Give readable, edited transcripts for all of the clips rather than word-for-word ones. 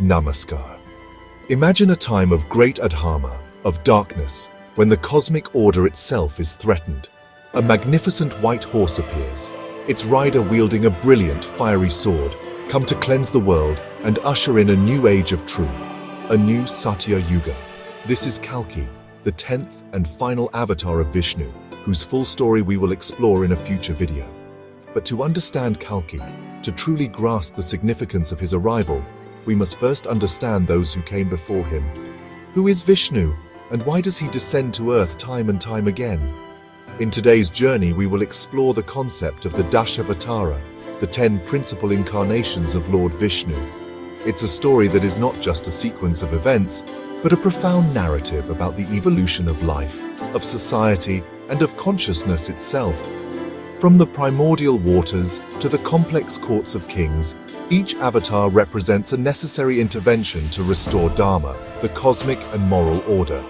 Namaskar. Imagine a time of great adharma, of darkness, when the cosmic order itself is threatened. A magnificent white horse appears, its rider wielding a brilliant, fiery sword, come to cleanse the world and usher in a new age of truth, a new Satya Yuga. This is Kalki, the 10th and final avatar of Vishnu, whose full story we will explore in a future video. But to understand Kalki, to truly grasp the significance of his arrival, we must first understand those who came before him. Who is Vishnu, and why does he descend to earth time and time again? In today's journey, we will explore the concept of the Dashavatara, the 10 principal incarnations of Lord Vishnu. It's a story that is not just a sequence of events, but a profound narrative about the evolution of life, of society, and of consciousness itself. From the primordial waters to the complex courts of kings, each avatar represents a necessary intervention to restore Dharma, the cosmic and moral order.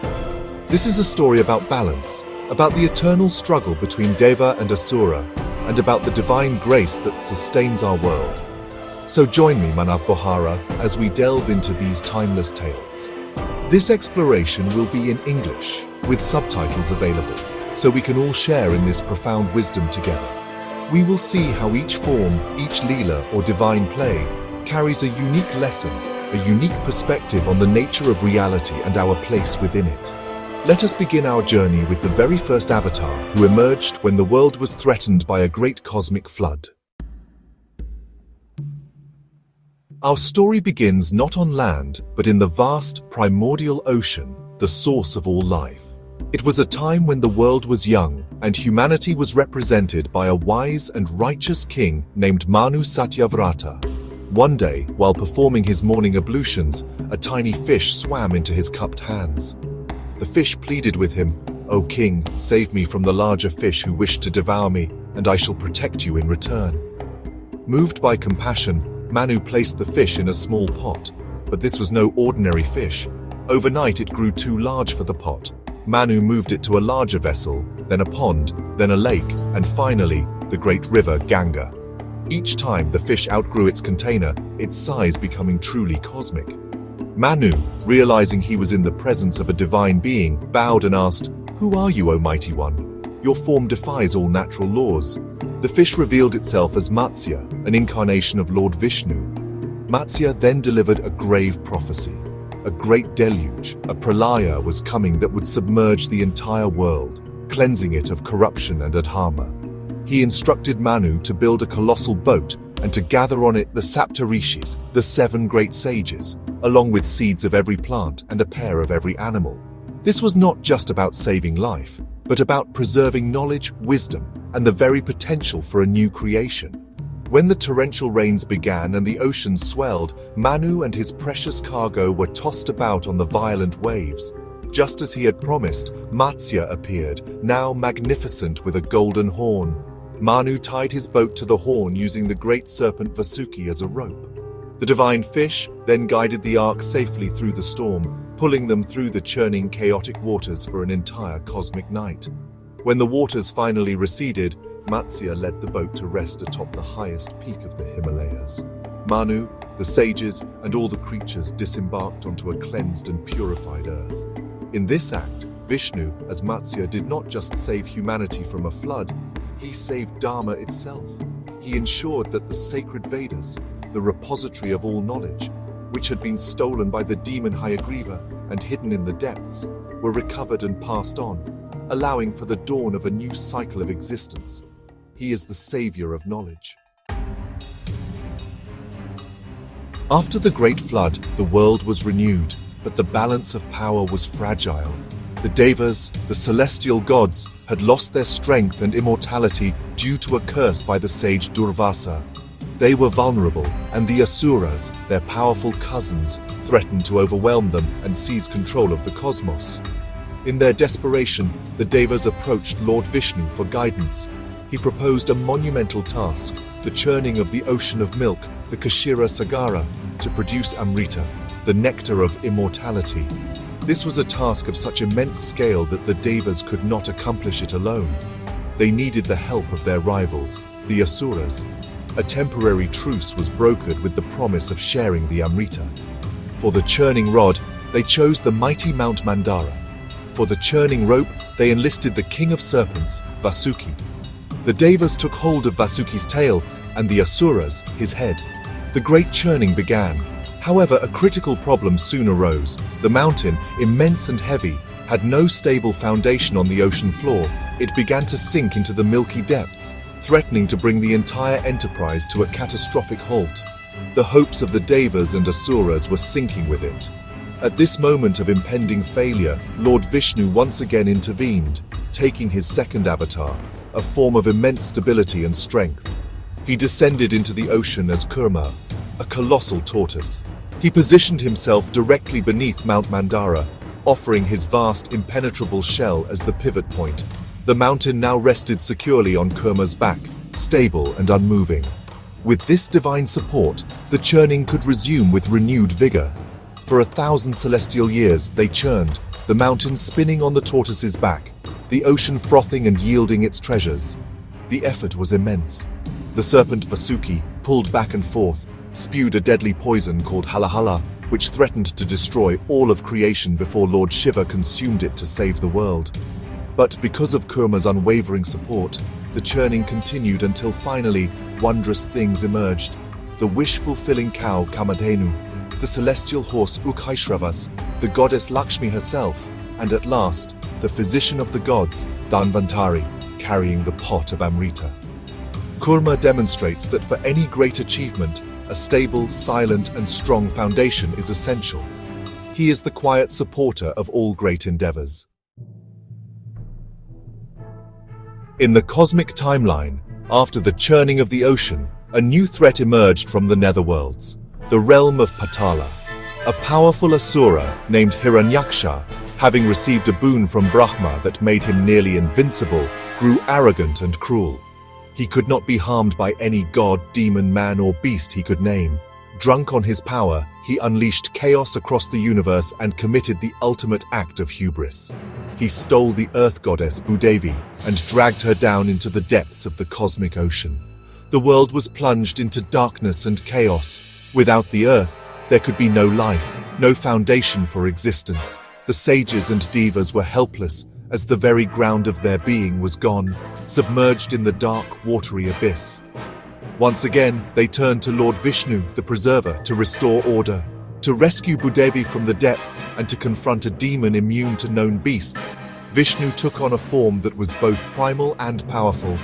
This is a story about balance, about the eternal struggle between Deva and Asura, and about the divine grace that sustains our world. So join me, Manav Bohara, as we delve into these timeless tales. This exploration will be in English, with subtitles available, so we can all share in this profound wisdom together. We will see how each form, each Leela or divine play, carries a unique lesson, a unique perspective on the nature of reality and our place within it. Let us begin our journey with the very first avatar who emerged when the world was threatened by a great cosmic flood. Our story begins not on land, but in the vast, primordial ocean, the source of all life. It was a time when the world was young, and humanity was represented by a wise and righteous king named Manu Satyavrata. One day, while performing his morning ablutions, a tiny fish swam into his cupped hands. The fish pleaded with him, "O king, save me from the larger fish who wish to devour me, and I shall protect you in return." Moved by compassion, Manu placed the fish in a small pot, but this was no ordinary fish. Overnight it grew too large for the pot. Manu moved it to a larger vessel, then a pond, then a lake, and finally, the great river Ganga. Each time the fish outgrew its container, its size becoming truly cosmic. Manu, realizing he was in the presence of a divine being, bowed and asked, "Who are you, O mighty one? Your form defies all natural laws." The fish revealed itself as Matsya, an incarnation of Lord Vishnu. Matsya then delivered a grave prophecy. A great deluge, a pralaya, was coming that would submerge the entire world, cleansing it of corruption and adharma. He instructed Manu to build a colossal boat and to gather on it the Saptarishis, the 7 great sages, along with seeds of every plant and a pair of every animal. This was not just about saving life, but about preserving knowledge, wisdom, and the very potential for a new creation. When the torrential rains began and the oceans swelled, Manu and his precious cargo were tossed about on the violent waves. Just as he had promised, Matsya appeared, now magnificent with a golden horn. Manu tied his boat to the horn using the great serpent Vasuki as a rope. The divine fish then guided the ark safely through the storm, pulling them through the churning, chaotic waters for an entire cosmic night. When the waters finally receded, Matsya led the boat to rest atop the highest peak of the Himalayas. Manu, the sages, and all the creatures disembarked onto a cleansed and purified earth. In this act, Vishnu, as Matsya, did not just save humanity from a flood, he saved Dharma itself. He ensured that the sacred Vedas, the repository of all knowledge, which had been stolen by the demon Hayagriva and hidden in the depths, were recovered and passed on, allowing for the dawn of a new cycle of existence. He is the savior of knowledge. After the great flood, the world was renewed, but the balance of power was fragile. The Devas, the celestial gods, had lost their strength and immortality due to a curse by the sage Durvasa. They were vulnerable, and the Asuras, their powerful cousins, threatened to overwhelm them and seize control of the cosmos. In their desperation, the Devas approached Lord Vishnu for guidance. He proposed a monumental task, the churning of the ocean of milk, the Kshira Sagara, to produce Amrita, the nectar of immortality. This was a task of such immense scale that the Devas could not accomplish it alone. They needed the help of their rivals, the Asuras. A temporary truce was brokered with the promise of sharing the Amrita. For the churning rod, they chose the mighty Mount Mandara. For the churning rope, they enlisted the king of serpents, Vasuki. The Devas took hold of Vasuki's tail and the Asuras, his head. The great churning began. However, a critical problem soon arose. The mountain, immense and heavy, had no stable foundation on the ocean floor. It began to sink into the milky depths, threatening to bring the entire enterprise to a catastrophic halt. The hopes of the Devas and Asuras were sinking with it. At this moment of impending failure, Lord Vishnu once again intervened, taking his second avatar, a form of immense stability and strength. He descended into the ocean as Kurma, a colossal tortoise. He positioned himself directly beneath Mount Mandara, offering his vast, impenetrable shell as the pivot point. The mountain now rested securely on Kurma's back, stable and unmoving. With this divine support, the churning could resume with renewed vigor. For 1,000 celestial years they churned, the mountain spinning on the tortoise's back, the ocean frothing and yielding its treasures. The effort was immense. The serpent Vasuki, pulled back and forth, spewed a deadly poison called Halahala, which threatened to destroy all of creation before Lord Shiva consumed it to save the world. But because of Kurma's unwavering support, the churning continued until finally, wondrous things emerged. The wish-fulfilling cow Kamadhenu, the celestial horse Ukhaishravas, the goddess Lakshmi herself, and at last, the physician of the gods, Dhanvantari, carrying the pot of Amrita. Kurma demonstrates that for any great achievement, a stable, silent, and strong foundation is essential. He is the quiet supporter of all great endeavors. In the cosmic timeline, after the churning of the ocean, a new threat emerged from the netherworlds, the realm of Patala. A powerful asura named Hiranyaksha, having received a boon from Brahma that made him nearly invincible, grew arrogant and cruel. He could not be harmed by any god, demon, man, or beast he could name. Drunk on his power, he unleashed chaos across the universe and committed the ultimate act of hubris. He stole the earth goddess Bhudevi and dragged her down into the depths of the cosmic ocean. The world was plunged into darkness and chaos. Without the earth, there could be no life, no foundation for existence. The sages and devas were helpless, as the very ground of their being was gone, submerged in the dark, watery abyss. Once again, they turned to Lord Vishnu, the preserver, to restore order, to rescue Bhudevi from the depths, and to confront a demon immune to known beasts. Vishnu took on a form that was both primal and powerful.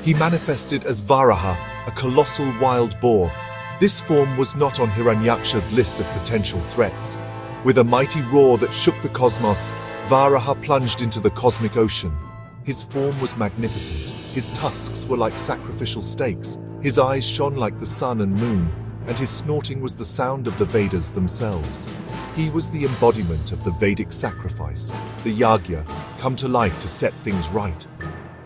He manifested as Varaha, a colossal wild boar. This form was not on Hiranyaksha's list of potential threats. With a mighty roar that shook the cosmos, Varaha plunged into the cosmic ocean. His form was magnificent. His tusks were like sacrificial stakes. His eyes shone like the sun and moon, and his snorting was the sound of the Vedas themselves. He was the embodiment of the Vedic sacrifice, the yagya, come to life to set things right.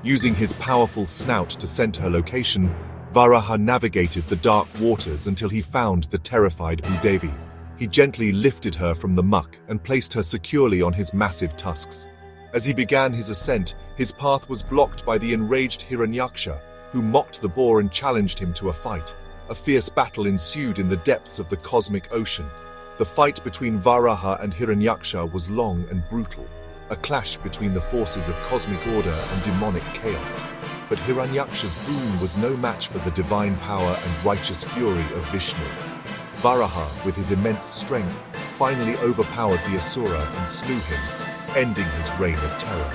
Using his powerful snout to scent her location, Varaha navigated the dark waters until he found the terrified Bhudevi. He gently lifted her from the muck and placed her securely on his massive tusks. As he began his ascent, his path was blocked by the enraged Hiranyaksha, who mocked the boar and challenged him to a fight. A fierce battle ensued in the depths of the cosmic ocean. The fight between Varaha and Hiranyaksha was long and brutal, a clash between the forces of cosmic order and demonic chaos. But Hiranyaksha's boon was no match for the divine power and righteous fury of Vishnu. Varaha, with his immense strength, finally overpowered the Asura and slew him, ending his reign of terror.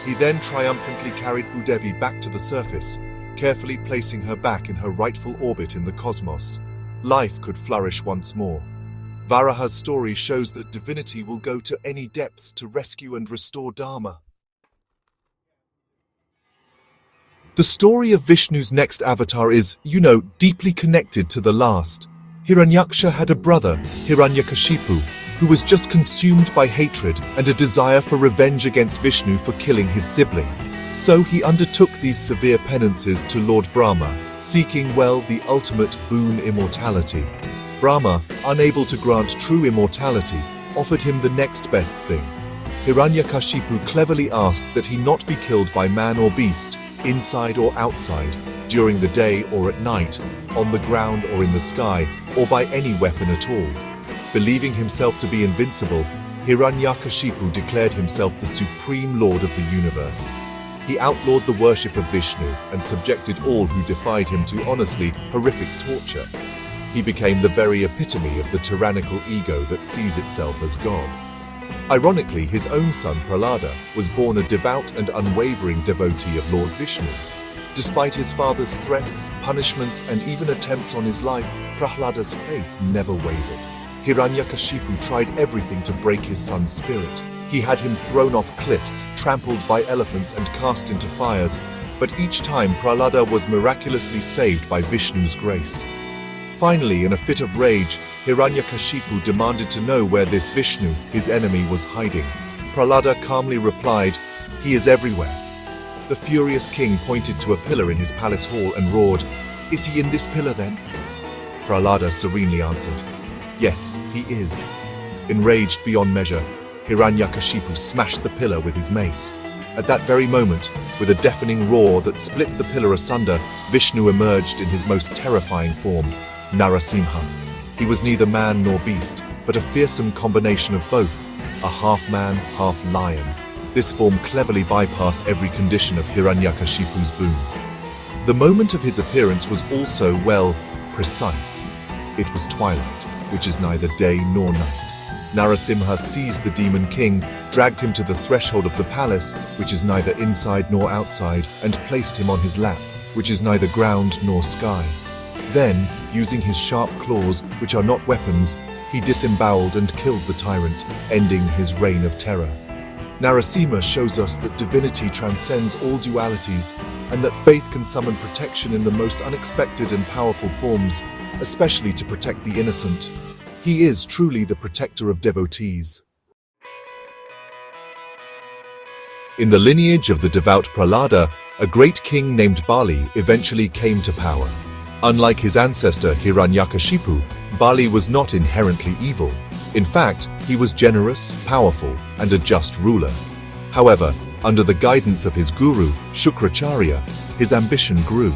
He then triumphantly carried Bhudevi back to the surface, carefully placing her back in her rightful orbit in the cosmos. Life could flourish once more. Varaha's story shows that divinity will go to any depths to rescue and restore Dharma. The story of Vishnu's next avatar is, deeply connected to the last. Hiranyaksha had a brother, Hiranyakashipu, who was just consumed by hatred and a desire for revenge against Vishnu for killing his sibling. So he undertook these severe penances to Lord Brahma, seeking, the ultimate boon, immortality. Brahma, unable to grant true immortality, offered him the next best thing. Hiranyakashipu cleverly asked that he not be killed by man or beast, inside or outside, during the day or at night, on the ground or in the sky, or by any weapon at all. Believing himself to be invincible, Hiranyakashipu declared himself the supreme lord of the universe. He outlawed the worship of Vishnu and subjected all who defied him to honestly horrific torture. He became the very epitome of the tyrannical ego that sees itself as God. Ironically, his own son Prahlada was born a devout and unwavering devotee of Lord Vishnu. Despite his father's threats, punishments, and even attempts on his life, Prahlada's faith never wavered. Hiranyakashipu tried everything to break his son's spirit. He had him thrown off cliffs, trampled by elephants, and cast into fires, but each time Prahlada was miraculously saved by Vishnu's grace. Finally, in a fit of rage, Hiranyakashipu demanded to know where this Vishnu, his enemy, was hiding. Prahlada calmly replied, "He is everywhere." The furious king pointed to a pillar in his palace hall and roared, "Is he in this pillar then?" Prahlada serenely answered, "Yes, he is." Enraged beyond measure, Hiranyakashipu smashed the pillar with his mace. At that very moment, with a deafening roar that split the pillar asunder, Vishnu emerged in his most terrifying form, Narasimha. He was neither man nor beast, but a fearsome combination of both, a half-man, half-lion. This form cleverly bypassed every condition of Hiranyakashipu's boon. The moment of his appearance was also, well, precise. It was twilight, which is neither day nor night. Narasimha seized the demon king, dragged him to the threshold of the palace, which is neither inside nor outside, and placed him on his lap, which is neither ground nor sky. Then, using his sharp claws, which are not weapons, he disemboweled and killed the tyrant, ending his reign of terror. Narasimha shows us that divinity transcends all dualities, and that faith can summon protection in the most unexpected and powerful forms, especially to protect the innocent. He is truly the protector of devotees. In the lineage of the devout Prahlada, a great king named Bali eventually came to power. Unlike his ancestor Hiranyakashipu, Bali was not inherently evil. In fact, he was generous, powerful, and a just ruler. However, under the guidance of his guru, Shukracharya, his ambition grew.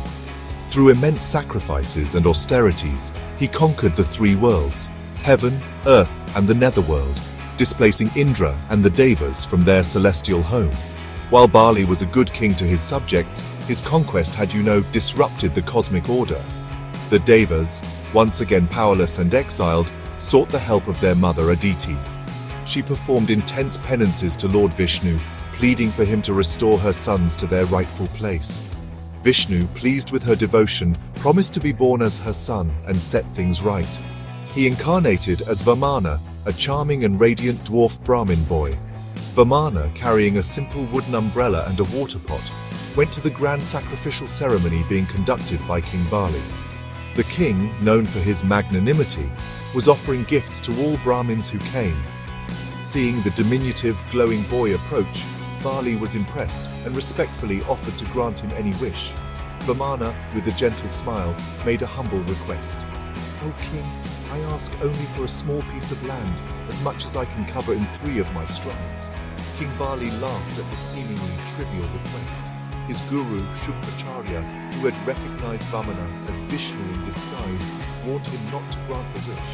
Through immense sacrifices and austerities, he conquered the three worlds, heaven, earth, and the netherworld, displacing Indra and the Devas from their celestial home. While Bali was a good king to his subjects, his conquest had, disrupted the cosmic order. The Devas, once again powerless and exiled, sought the help of their mother Aditi. She performed intense penances to Lord Vishnu, pleading for him to restore her sons to their rightful place. Vishnu, pleased with her devotion, promised to be born as her son and set things right. He incarnated as Vamana, a charming and radiant dwarf Brahmin boy. Vamana, carrying a simple wooden umbrella and a water pot, went to the grand sacrificial ceremony being conducted by King Bali. The king, known for his magnanimity, was offering gifts to all Brahmins who came. Seeing the diminutive, glowing boy approach, Bali was impressed and respectfully offered to grant him any wish. Vamana, with a gentle smile, made a humble request. "O king, I ask only for a small piece of land, as much as I can cover in 3 of my strides." King Bali laughed at the seemingly trivial request. His guru, Shukracharya, who had recognized Vamana as Vishnu in disguise, warned him not to grant the wish.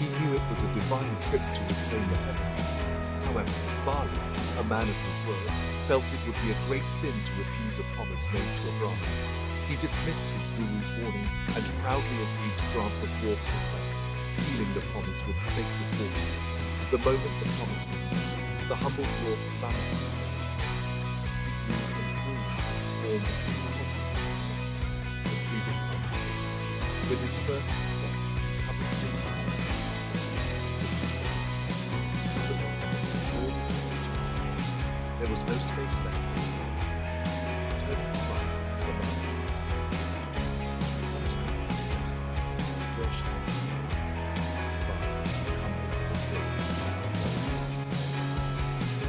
He knew it was a divine trick to reclaim the heavens. However, Bali, a man of his word, felt it would be a great sin to refuse a promise made to a Brahmin. He dismissed his guru's warning and proudly agreed to grant the dwarf's request, sealing the promise with sacred water. The moment the promise was made, the humble dwarf Vamana formed a cosmic force, retrieving empathy. With his first step, covered in there was no space left for the past. Turning to right, Vamana promised 3 steps where she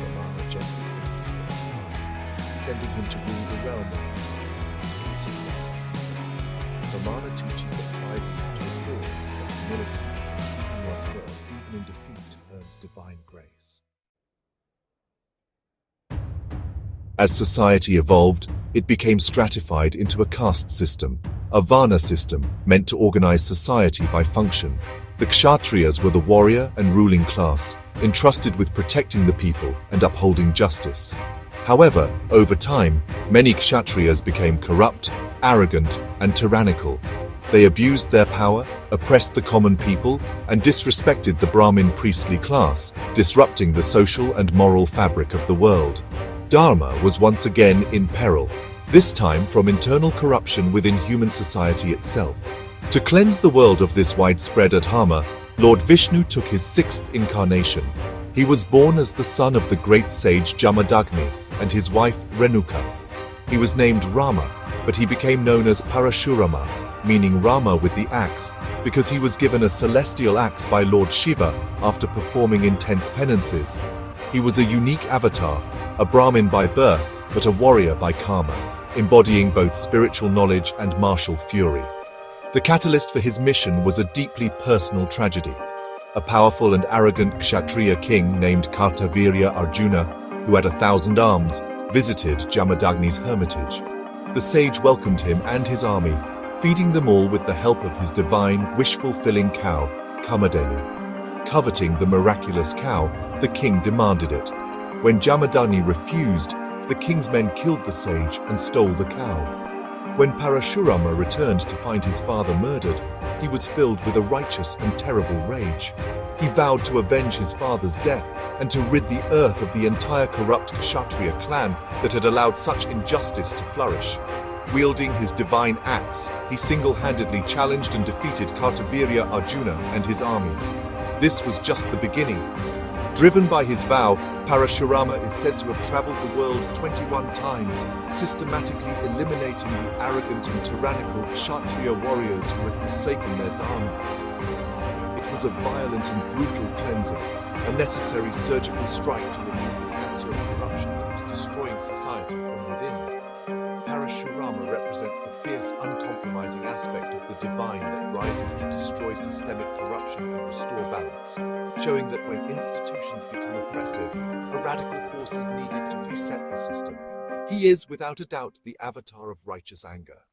Vamana gently sending him to rule the realm of Vamana teaches that pride leads to a fall, but humility, keeping one's word, even in defeat, earns divine grace. As society evolved, it became stratified into a caste system, a Varna system meant to organize society by function. The Kshatriyas were the warrior and ruling class, entrusted with protecting the people and upholding justice. However, over time, many Kshatriyas became corrupt, arrogant, and tyrannical. They abused their power, oppressed the common people, and disrespected the Brahmin priestly class, disrupting the social and moral fabric of the world. Dharma was once again in peril, this time from internal corruption within human society itself. To cleanse the world of this widespread adharma, Lord Vishnu took his sixth incarnation. He was born as the son of the great sage Jamadagni and his wife Renuka. He was named Rama, but he became known as Parashurama, meaning Rama with the axe, because he was given a celestial axe by Lord Shiva after performing intense penances. He was a unique avatar, a Brahmin by birth, but a warrior by karma, embodying both spiritual knowledge and martial fury. The catalyst for his mission was a deeply personal tragedy. A powerful and arrogant Kshatriya king named Kartavirya Arjuna, who had 1,000 arms, visited Jamadagni's hermitage. The sage welcomed him and his army, feeding them all with the help of his divine, wish-fulfilling cow, Kamadhenu. Coveting the miraculous cow, the king demanded it. When Jamadagni refused, the king's men killed the sage and stole the cow. When Parashurama returned to find his father murdered, he was filled with a righteous and terrible rage. He vowed to avenge his father's death and to rid the earth of the entire corrupt Kshatriya clan that had allowed such injustice to flourish. Wielding his divine axe, he single-handedly challenged and defeated Kartavirya Arjuna and his armies. This was just the beginning. Driven by his vow, Parashurama is said to have traveled the world 21 times, systematically eliminating the arrogant and tyrannical Kshatriya warriors who had forsaken their dharma. It was a violent and brutal cleansing, a necessary surgical strike to remove the cancer of corruption that was destroying society from within. Parashurama represents the fierce, uncompromising aspect of the divine that rises to destroy systemic corruption and restore balance, showing that when institutions become oppressive, a radical force is needed to reset the system. He is, without a doubt, the avatar of righteous anger.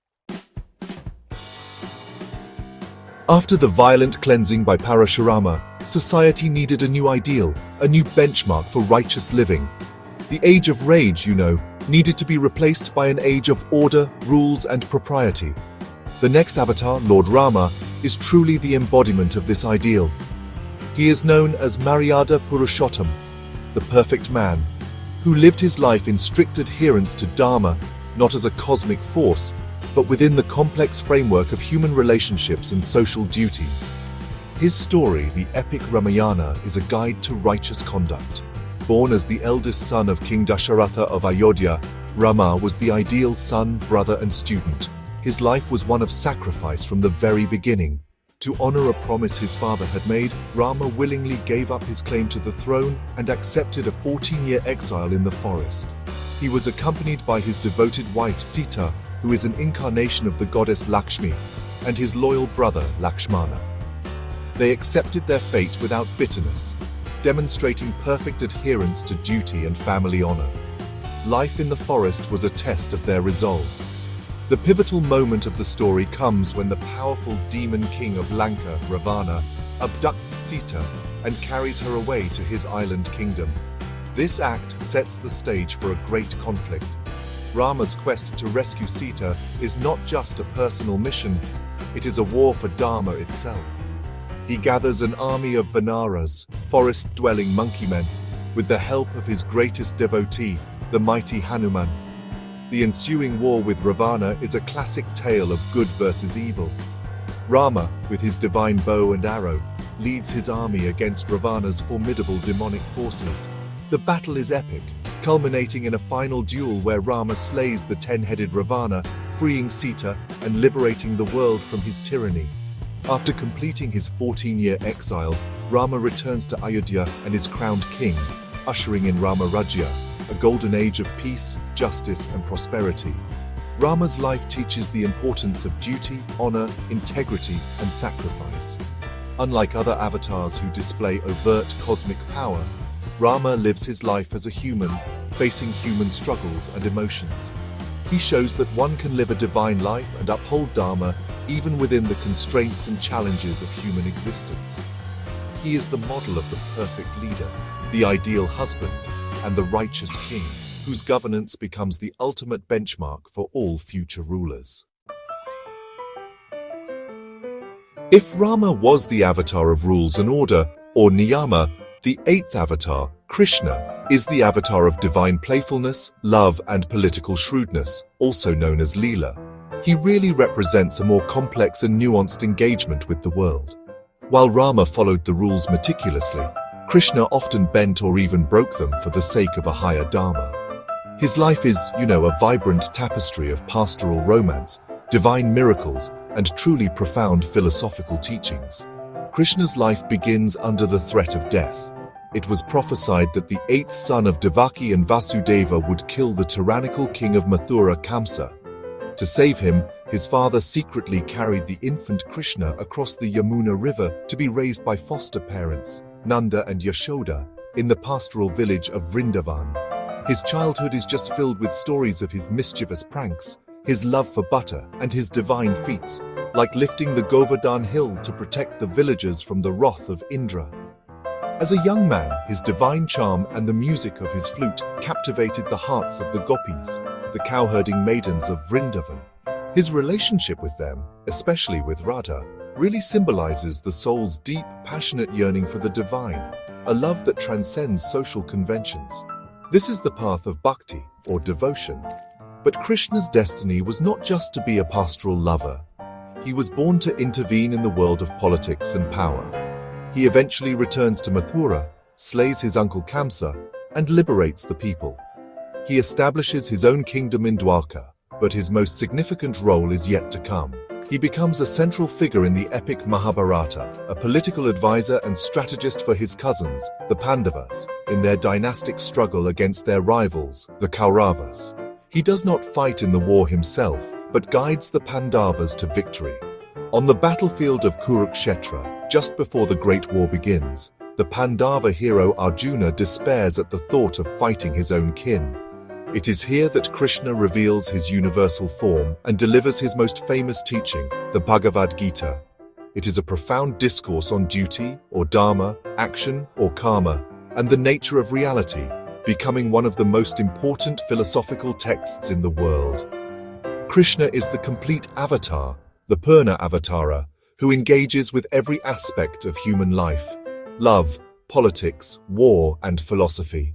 After the violent cleansing by Parashurama, society needed a new ideal, a new benchmark for righteous living. The age of rage, needed to be replaced by an age of order, rules, and propriety. The next avatar, Lord Rama, is truly the embodiment of this ideal. He is known as Maryada Purushottam, the perfect man, who lived his life in strict adherence to Dharma, not as a cosmic force, but within the complex framework of human relationships and social duties. His story, the epic Ramayana, is a guide to righteous conduct. Born as the eldest son of King Dasharatha of Ayodhya, Rama was the ideal son, brother, and student. His life was one of sacrifice from the very beginning. To honor a promise his father had made, Rama willingly gave up his claim to the throne and accepted a 14-year exile in the forest. He was accompanied by his devoted wife Sita, who is an incarnation of the goddess Lakshmi, and his loyal brother Lakshmana. They accepted their fate without bitterness, demonstrating perfect adherence to duty and family honor. Life in the forest was a test of their resolve. The pivotal moment of the story comes when the powerful demon king of Lanka, Ravana, abducts Sita and carries her away to his island kingdom. This act sets the stage for a great conflict. Rama's quest to rescue Sita is not just a personal mission, it is a war for Dharma itself. He gathers an army of Vanaras, forest-dwelling monkey men, with the help of his greatest devotee, the mighty Hanuman. The ensuing war with Ravana is a classic tale of good versus evil. Rama, with his divine bow and arrow, leads his army against Ravana's formidable demonic forces. The battle is epic, culminating in a final duel where Rama slays the 10-headed Ravana, freeing Sita and liberating the world from his tyranny. After completing his 14-year exile, Rama returns to Ayodhya and is crowned king, ushering in Rama Rajya, a golden age of peace, justice, and prosperity. Rama's life teaches the importance of duty, honor, integrity, and sacrifice. Unlike other avatars who display overt cosmic power, Rama lives his life as a human, facing human struggles and emotions. He shows that one can live a divine life and uphold Dharma even within the constraints and challenges of human existence. He is the model of the perfect leader, the ideal husband, and the righteous king, whose governance becomes the ultimate benchmark for all future rulers. If Rama was the avatar of rules and order, or Niyama, the eighth avatar, Krishna, is the avatar of divine playfulness, love, and political shrewdness, also known as Leela. He really represents a more complex and nuanced engagement with the world. While Rama followed the rules meticulously, Krishna often bent or even broke them for the sake of a higher dharma. His life is, a vibrant tapestry of pastoral romance, divine miracles, and truly profound philosophical teachings. Krishna's life begins under the threat of death. It was prophesied that the eighth son of Devaki and Vasudeva would kill the tyrannical king of Mathura, Kamsa. To save him, his father secretly carried the infant Krishna across the Yamuna River to be raised by foster parents, Nanda and Yashoda, in the pastoral village of Vrindavan. His childhood is just filled with stories of his mischievous pranks, his love for butter, and his divine feats, like lifting the Govardhan hill to protect the villagers from the wrath of Indra. As a young man, his divine charm and the music of his flute captivated the hearts of the gopis, the cowherding maidens of Vrindavan. His relationship with them, especially with Radha, really symbolizes the soul's deep, passionate yearning for the divine, a love that transcends social conventions. This is the path of bhakti, or devotion. But Krishna's destiny was not just to be a pastoral lover. He was born to intervene in the world of politics and power. He eventually returns to Mathura, slays his uncle Kamsa, and liberates the people. He establishes his own kingdom in Dwarka, but his most significant role is yet to come. He becomes a central figure in the epic Mahabharata, a political advisor and strategist for his cousins, the Pandavas, in their dynastic struggle against their rivals, the Kauravas. He does not fight in the war himself, but guides the Pandavas to victory. On the battlefield of Kurukshetra, just before the Great War begins, the Pandava hero Arjuna despairs at the thought of fighting his own kin. It is here that Krishna reveals his universal form and delivers his most famous teaching, the Bhagavad Gita. It is a profound discourse on duty, or dharma, action, or karma, and the nature of reality, becoming one of the most important philosophical texts in the world. Krishna is the complete avatar, the Purna Avatara, who engages with every aspect of human life: love, politics, war, and philosophy.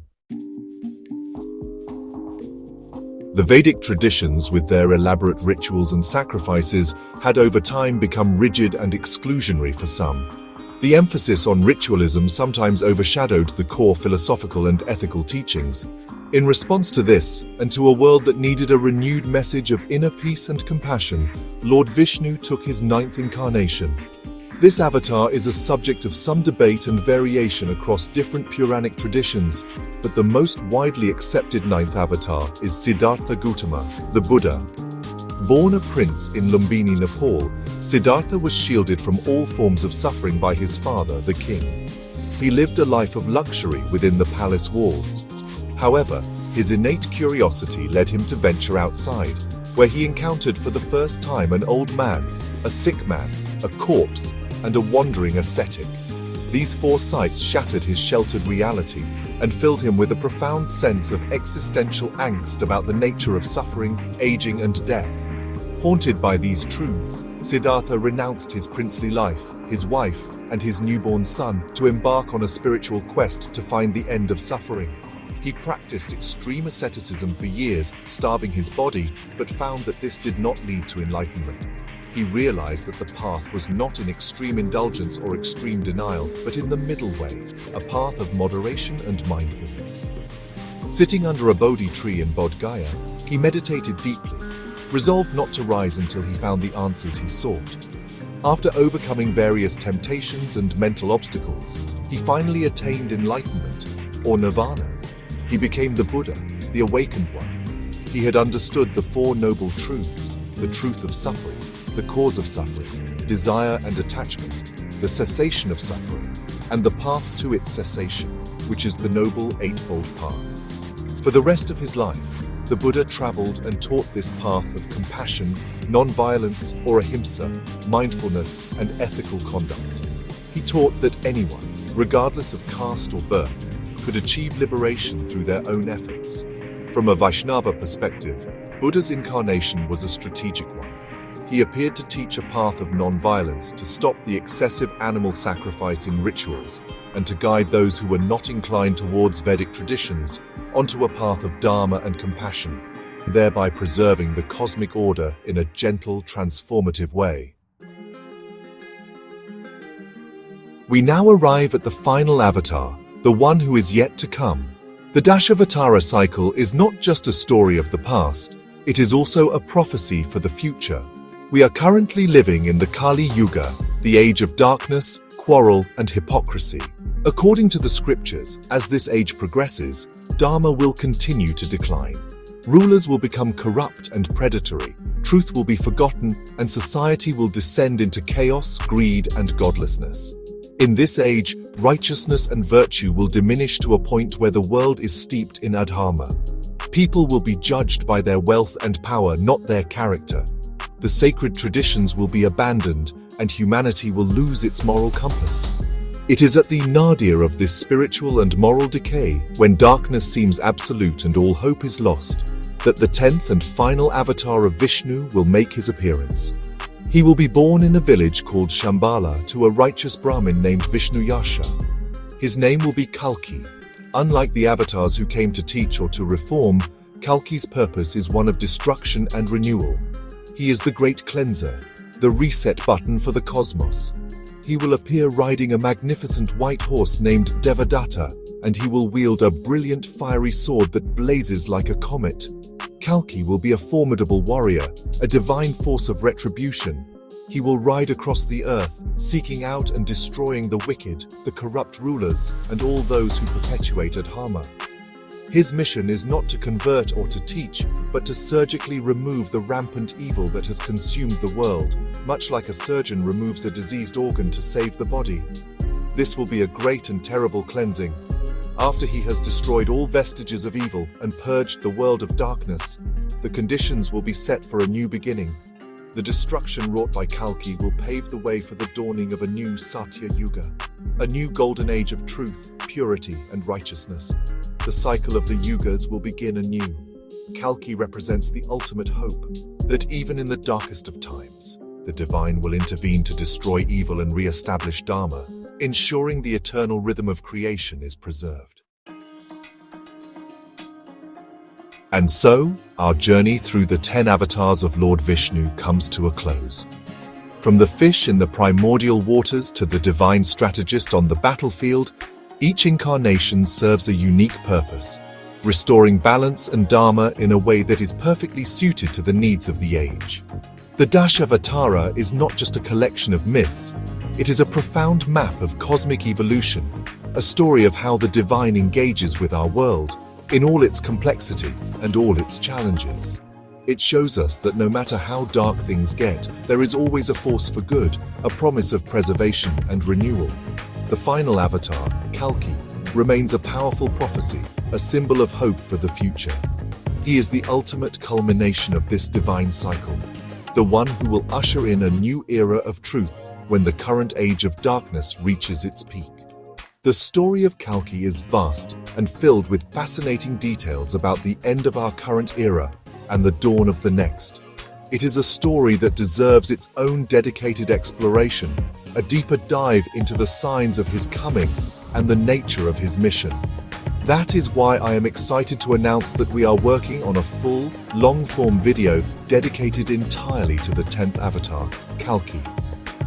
The Vedic traditions, with their elaborate rituals and sacrifices, had over time become rigid and exclusionary for some. The emphasis on ritualism sometimes overshadowed the core philosophical and ethical teachings. In response to this, and to a world that needed a renewed message of inner peace and compassion, Lord Vishnu took his ninth incarnation. This avatar is a subject of some debate and variation across different Puranic traditions, but the most widely accepted ninth avatar is Siddhartha Gautama, the Buddha. Born a prince in Lumbini, Nepal, Siddhartha was shielded from all forms of suffering by his father, the king. He lived a life of luxury within the palace walls. However, his innate curiosity led him to venture outside, where he encountered for the first time an old man, a sick man, a corpse, and a wandering ascetic. These four sights shattered his sheltered reality and filled him with a profound sense of existential angst about the nature of suffering, aging, and death. Haunted by these truths, Siddhartha renounced his princely life, his wife, and his newborn son to embark on a spiritual quest to find the end of suffering. He practiced extreme asceticism for years, starving his body, but found that this did not lead to enlightenment. He realized that the path was not in extreme indulgence or extreme denial, but in the middle way, a path of moderation and mindfulness. Sitting under a Bodhi tree in Bodh Gaya, he meditated deeply, resolved not to rise until he found the answers he sought. After overcoming various temptations and mental obstacles, he finally attained enlightenment, or nirvana. He became the Buddha, the awakened one. He had understood the Four Noble Truths, the truth of suffering, the cause of suffering, desire and attachment, the cessation of suffering, and the path to its cessation, which is the Noble Eightfold Path. For the rest of his life, the Buddha traveled and taught this path of compassion, non-violence, or ahimsa, mindfulness, and ethical conduct. He taught that anyone, regardless of caste or birth, could achieve liberation through their own efforts. From a Vaishnava perspective, Buddha's incarnation was a strategic one. He appeared to teach a path of non-violence to stop the excessive animal sacrifice in rituals and to guide those who were not inclined towards Vedic traditions onto a path of dharma and compassion, thereby preserving the cosmic order in a gentle, transformative way. We now arrive at the final avatar, the one who is yet to come. The Dashavatara cycle is not just a story of the past, it is also a prophecy for the future. We are currently living in the Kali Yuga, the age of darkness, quarrel, and hypocrisy. According to the scriptures, as this age progresses, Dharma will continue to decline. Rulers will become corrupt and predatory, truth will be forgotten, and society will descend into chaos, greed, and godlessness. In this age, righteousness and virtue will diminish to a point where the world is steeped in adharma. People will be judged by their wealth and power, not their character. The sacred traditions will be abandoned, and humanity will lose its moral compass. It is at the nadir of this spiritual and moral decay, when darkness seems absolute and all hope is lost, that the 10th and final avatar of Vishnu will make his appearance. He will be born in a village called Shambhala to a righteous Brahmin named Vishnuyasha. His name will be Kalki. Unlike the avatars who came to teach or to reform, Kalki's purpose is one of destruction and renewal. He is the great cleanser, the reset button for the cosmos. He will appear riding a magnificent white horse named Devadatta, and he will wield a brilliant fiery sword that blazes like a comet. Kalki will be a formidable warrior, a divine force of retribution. He will ride across the earth, seeking out and destroying the wicked, the corrupt rulers, and all those who perpetuate adharma. His mission is not to convert or to teach, but to surgically remove the rampant evil that has consumed the world, much like a surgeon removes a diseased organ to save the body. This will be a great and terrible cleansing. After he has destroyed all vestiges of evil and purged the world of darkness, the conditions will be set for a new beginning. The destruction wrought by Kalki will pave the way for the dawning of a new Satya Yuga, a new golden age of truth, purity, and righteousness. The cycle of the Yugas will begin anew. Kalki represents the ultimate hope, that even in the darkest of times, the divine will intervene to destroy evil and re-establish Dharma, ensuring the eternal rhythm of creation is preserved. And so, our journey through the 10 avatars of Lord Vishnu comes to a close. From the fish in the primordial waters to the divine strategist on the battlefield, each incarnation serves a unique purpose, restoring balance and dharma in a way that is perfectly suited to the needs of the age. The Dashavatara is not just a collection of myths, it is a profound map of cosmic evolution, a story of how the divine engages with our world, in all its complexity and all its challenges. It shows us that no matter how dark things get, there is always a force for good, a promise of preservation and renewal. The final avatar, Kalki, remains a powerful prophecy, a symbol of hope for the future. He is the ultimate culmination of this divine cycle, the one who will usher in a new era of truth when the current age of darkness reaches its peak. The story of Kalki is vast and filled with fascinating details about the end of our current era and the dawn of the next. It is a story that deserves its own dedicated exploration, a deeper dive into the signs of his coming and the nature of his mission. That is why I am excited to announce that we are working on a full, long-form video dedicated entirely to the 10th avatar, Kalki.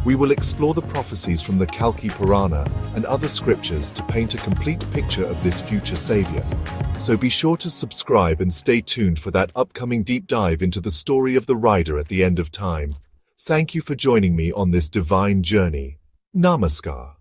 We will explore the prophecies from the Kalki Purana and other scriptures to paint a complete picture of this future savior. So be sure to subscribe and stay tuned for that upcoming deep dive into the story of the rider at the end of time. Thank you for joining me on this divine journey. Namaskar.